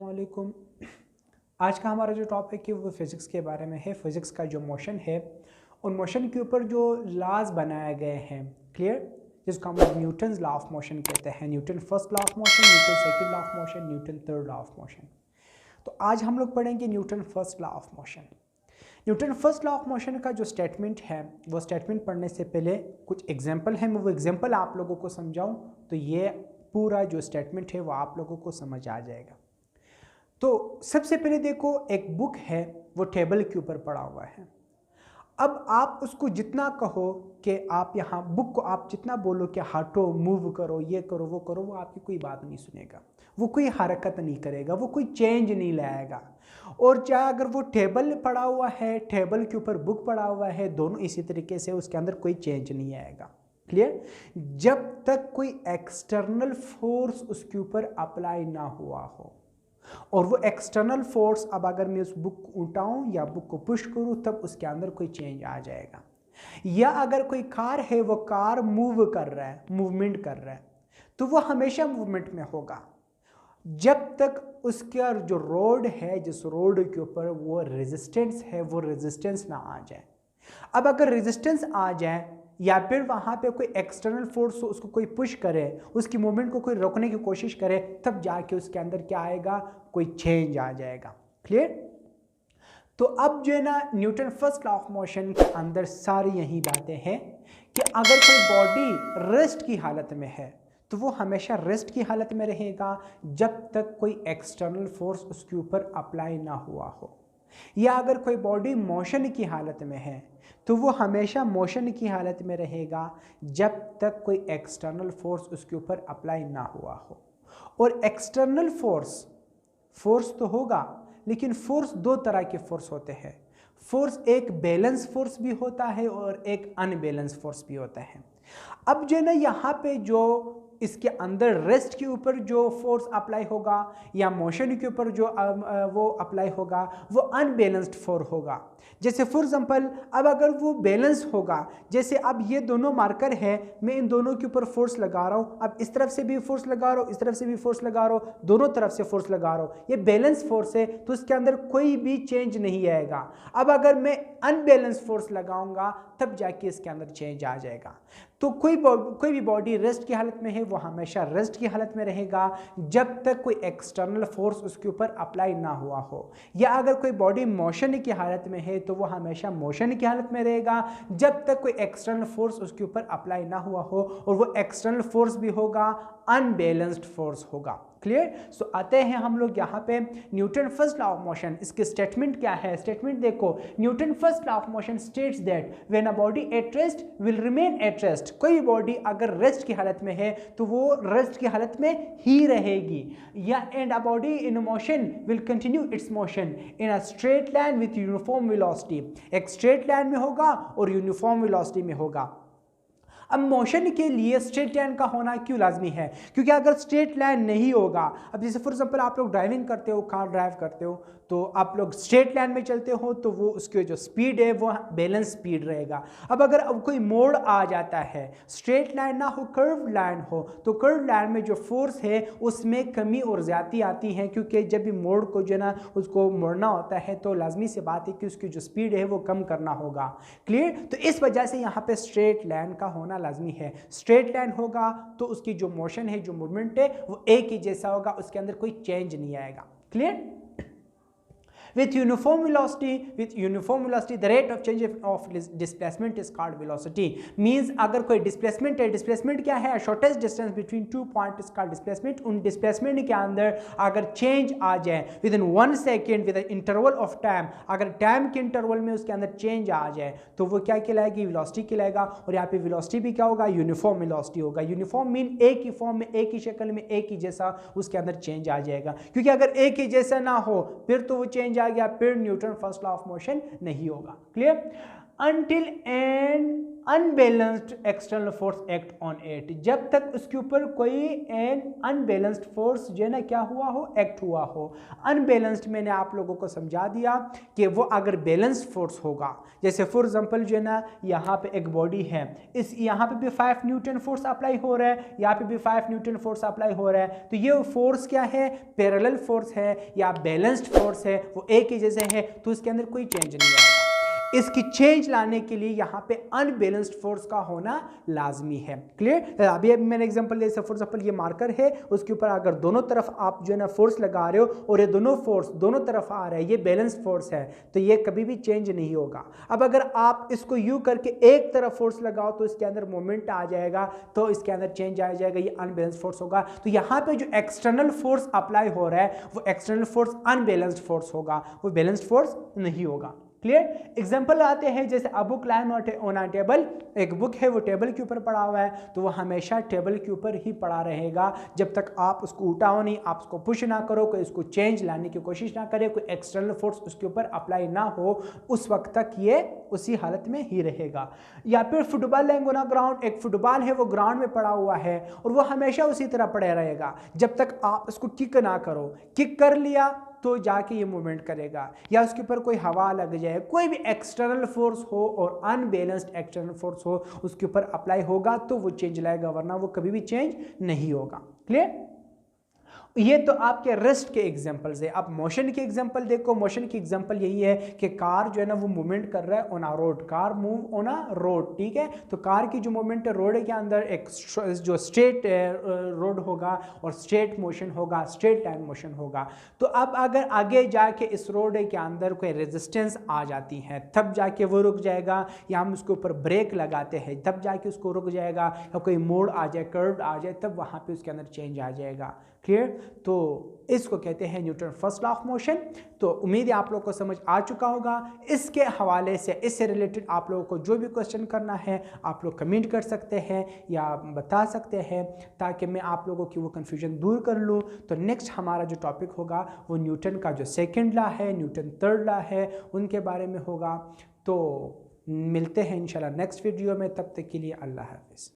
वालेकुम। आज का हमारा जो टॉपिक है वो फिज़िक्स के बारे में है। फिज़िक्स का जो मोशन है उन मोशन के ऊपर जो लॉज बनाए गए हैं, क्लियर, जिसको हम लोग न्यूटन्स लॉ ऑफ मोशन कहते हैं। Newton first law of motion, Newton second law of motion, Newton third law of motion. तो आज हम लोग पढ़ेंगे Newton first law of motion. Newton first law of motion का जो स्टेटमेंट है वो स्टेटमेंट पढ़ने से पहले कुछ एग्जाम्पल है, मैं वो एग्जाम्पल आप लोगों को समझाऊँ तो ये पूरा जो स्टेटमेंट है वो आप लोगों को समझ आ जाएगा। तो सबसे पहले देखो, एक बुक है वो टेबल के ऊपर पड़ा हुआ है। अब आप उसको जितना कहो कि आप यहाँ बुक को आप जितना बोलो कि हटो, मूव करो, ये करो, वो आपकी कोई बात नहीं सुनेगा, वो कोई हरकत नहीं करेगा, वो कोई चेंज नहीं लाएगा। और चाहे अगर वो टेबल पड़ा हुआ है, टेबल के ऊपर बुक पड़ा हुआ है, दोनों इसी तरीके से उसके अंदर कोई चेंज नहीं आएगा। क्लियर? जब तक कोई एक्सटर्नल फोर्स उसके ऊपर अप्लाई ना हुआ हो, और वो एक्सटर्नल फोर्स, अब अगर मैं उस बुक को उठाऊं या बुक को पुश करूं तब उसके अंदर कोई चेंज आ जाएगा। या अगर कोई कार है, वो कार मूव कर रहा है, मूवमेंट कर रहा है, तो वो हमेशा मूवमेंट में होगा जब तक उसका जो रोड है, जिस रोड के ऊपर वो रेजिस्टेंस है, वो रेजिस्टेंस ना आ जाए। अब अगर रेजिस्टेंस आ जाए या फिर वहाँ पे कोई एक्सटर्नल फोर्स उसको कोई पुश करे, उसकी मूवमेंट को कोई रोकने की कोशिश करे, तब जाके उसके अंदर क्या आएगा, कोई चेंज आ जाएगा। क्लियर? तो अब जो है ना, Newton first law of motion के अंदर सारी यही बातें हैं कि अगर कोई बॉडी रेस्ट की हालत में है तो वो हमेशा रेस्ट की हालत में रहेगा जब तक कोई एक्सटर्नल फोर्स उसके ऊपर अप्लाई ना हुआ हो। या अगर कोई बॉडी मोशन की हालत में है तो वो हमेशा मोशन की हालत में रहेगा जब तक कोई एक्सटर्नल फोर्स उसके ऊपर अप्लाई ना हुआ हो। और एक्सटर्नल फोर्स तो होगा, लेकिन फोर्स दो तरह के फोर्स होते हैं। फोर्स एक बैलेंस फोर्स भी होता है और एक अनबैलेंस फोर्स भी होता है। अब जो है ना, यहाँ पे जो इसके अंदर रेस्ट के ऊपर जो फोर्स अप्लाई होगा या मोशन के ऊपर जो वो अप्लाई होगा, वो अनबैलेंस्ड फोर्स होगा। जैसे फॉर एग्जांपल, अब अगर वो बैलेंस होगा, जैसे अब ये दोनों मार्कर है, मैं इन दोनों के ऊपर फोर्स लगा रहा हूँ, अब इस तरफ से भी फोर्स लगा रहा हूँ, इस तरफ से भी फोर्स लगा रहा हूँ, दोनों तरफ से फोर्स लगा रहा हूँ, ये बैलेंस फोर्स है, तो इसके अंदर कोई भी चेंज नहीं आएगा। अब अगर मैं अनबैलेंस फोर्स लगाऊंगा तब जाके इसके अंदर चेंज आ जाएगा। तो कोई भी बॉडी रेस्ट की हालत में है वो हमेशा रेस्ट की हालत में रहेगा जब तक कोई एक्सटर्नल फोर्स उसके ऊपर अप्लाई ना हुआ हो। या अगर कोई बॉडी मोशन की हालत में है तो वो हमेशा मोशन की हालत में रहेगा जब तक कोई एक्सटर्नल फोर्स उसके ऊपर अप्लाई ना हुआ हो, और वो एक्सटर्नल फोर्स भी होगा अनबैलेंस्ड फोर्स होगा। क्लियर? सो आते हैं हम लोग यहाँ पे Newton first law of motion. इसके स्टेटमेंट क्या है? स्टेटमेंट देखो, Newton first law of motion states that when a body at rest will remain at rest. कोई बॉडी अगर रेस्ट की हालत में है तो वो रेस्ट की हालत में ही रहेगी। या and a body in motion will continue its motion in a straight line with uniform velocity. एक स्ट्रेट लाइन में होगा और यूनिफॉर्म वेलोसिटी में होगा। अब मोशन के लिए स्ट्रेट लाइन का होना क्यों लाजमी है? क्योंकि अगर स्ट्रेट लाइन नहीं होगा, अब जैसे फॉर एग्जांपल आप लोग ड्राइविंग करते हो, कार ड्राइव करते हो, तो आप लोग स्ट्रेट लाइन में चलते हो तो वो उसकी जो स्पीड है वो बैलेंस स्पीड रहेगा। अब अगर कोई मोड़ आ जाता है, स्ट्रेट लाइन ना हो, कर्व लाइन हो, तो कर्व लाइन में जो फोर्स है उसमें कमी और ज्यादती आती है, क्योंकि जब भी मोड़ को जो ना उसको मोड़ना होता है तो लाजमी सी बात है कि उसकी जो स्पीड है वो कम करना होगा। क्लियर? तो इस वजह से यहाँ पे स्ट्रेट लाइन का होना लाजमी है। स्ट्रेट लाइन होगा तो उसकी जो मोशन है, जो मूवमेंट है, वो एक ही जैसा होगा, उसके अंदर कोई चेंज नहीं आएगा। Clear? With uniform velocity, the rate of change of displacement is called velocity. Means अगर कोई displacement है, displacement क्या है? Shortest distance between two points is called displacement. उन displacement के अंदर अगर change आ जाए within 1 second with an interval of time, अगर time के interval में उसके अंदर change आ जाए तो वो क्या कहलाएगी? velocity कहलाएगा। और यहाँ पे velocity भी क्या होगा? uniform velocity होगा। uniform mean एक ही फॉर्म में, एक ही शक्ल में, एक ही जैसा उसके अंदर change आ जाएगा। क्योंकि अगर एक ही जैसा ना हो फिर तो वो चेंज आ गया, फिर Newton first law of motion नहीं होगा। Clear? until an unbalanced external force act on it, जब तक उसके ऊपर कोई एन अनबैलेंस्ड फोर्स जो है ना क्या हुआ हो, एक्ट हुआ हो। अनबैलेंस्ड मैंने आप लोगों को समझा दिया कि वो अगर बैलेंस्ड फोर्स होगा, जैसे फॉर एग्जांपल जो है ना यहाँ पे एक बॉडी है, इस यहाँ पे भी 5 न्यूटन फोर्स अप्लाई हो रहा है, यहाँ पे भी 5 न्यूटन फोर्स अप्लाई हो रहा है, तो ये फोर्स क्या है, पैरेलल फोर्स है या बैलेंस्ड फोर्स है, वो एक ही जैसे है, तो इसके अंदर कोई चेंज नहीं आएगा। इसकी चेंज लाने के लिए यहाँ पे अनबैलेंस्ड फोर्स का होना लाजमी है। क्लियर? अभी मैंने एग्जांपल दिया, फॉर एग्जांपल ये मार्कर है, उसके ऊपर अगर दोनों तरफ आप जो है ना फोर्स लगा रहे हो और ये दोनों फोर्स दोनों तरफ आ रहा है, ये बैलेंस्ड फोर्स है, तो ये कभी भी चेंज नहीं होगा। अब अगर आप इसको यू करके एक तरफ फोर्स लगाओ तो इसके अंदर मोमेंट आ जाएगा, तो इसके अंदर चेंज आ जाएगा, ये अनबैलेंस्ड फोर्स होगा। तो यहाँ पे जो एक्सटर्नल फोर्स अप्लाई हो रहा है वो एक्सटर्नल फोर्स अनबैलेंस्ड फोर्स होगा, वो बैलेंस्ड फोर्स नहीं होगा। क्लियर? एग्जाम्पल आते हैं, जैसे a book line on a table, एक बुक है वो टेबल के ऊपर पड़ा हुआ है, तो वो हमेशा टेबल के ऊपर ही पड़ा रहेगा जब तक आप उसको उठाओ नहीं, आप उसको पुश ना करो, कोई इसको चेंज लाने की कोशिश ना करे, कोई एक्सटर्नल फोर्स उसके ऊपर अप्लाई ना हो, उस वक्त तक ये उसी हालत में ही रहेगा। या फिर फुटबॉल लाइंग ऑन ग्राउंड, एक फुटबॉल है वो ग्राउंड में पड़ा हुआ है और वो हमेशा उसी तरह पड़े रहेगा जब तक आप उसको किक ना करो। किक कर लिया तो जाके ये मूवमेंट करेगा, या उसके ऊपर कोई हवा लग जाए, कोई भी एक्सटर्नल फोर्स हो और अनबैलेंस्ड एक्सटर्नल फोर्स हो उसके ऊपर अप्लाई होगा तो वो चेंज लाएगा, वरना वो कभी भी चेंज नहीं होगा। क्लियर? ये तो आपके रेस्ट के एग्जांपल्स है। अब मोशन के एग्जांपल देखो, मोशन की एग्जांपल यही है कि कार जो है ना वो मूवमेंट कर रहा है on a road, car move on a road, ठीक है। तो कार की जो मूवमेंट है रोड के अंदर एक जो स्ट्रेट रोड होगा और स्ट्रेट मोशन होगा, स्ट्रेट लाइन मोशन होगा। तो अब अगर आगे जाके इस रोड के अंदर कोई रेजिस्टेंस आ जाती है तब जाके वो रुक जाएगा, या हम उसके ऊपर ब्रेक लगाते हैं तब जाके उसको रुक जाएगा, या कोई मोड़ आ जाए, कर्व आ जाए, तब वहाँ पे उसके अंदर चेंज आ जाएगा। क्लियर? तो इसको कहते हैं Newton first law of motion. तो उम्मीद है आप लोगों को समझ आ चुका होगा। इसके हवाले से, इससे रिलेटेड आप लोगों को जो भी क्वेश्चन करना है आप लोग कमेंट कर सकते हैं या बता सकते हैं, ताकि मैं आप लोगों की वो कन्फ्यूजन दूर कर लूँ। तो नेक्स्ट हमारा जो टॉपिक होगा वो न्यूटन का जो सेकेंड लॉ है, न्यूटन थर्ड लॉ है, उनके बारे में होगा। तो मिलते हैं इंशाल्लाह नेक्स्ट वीडियो में, तब तक के लिए अल्लाह हाफिज़।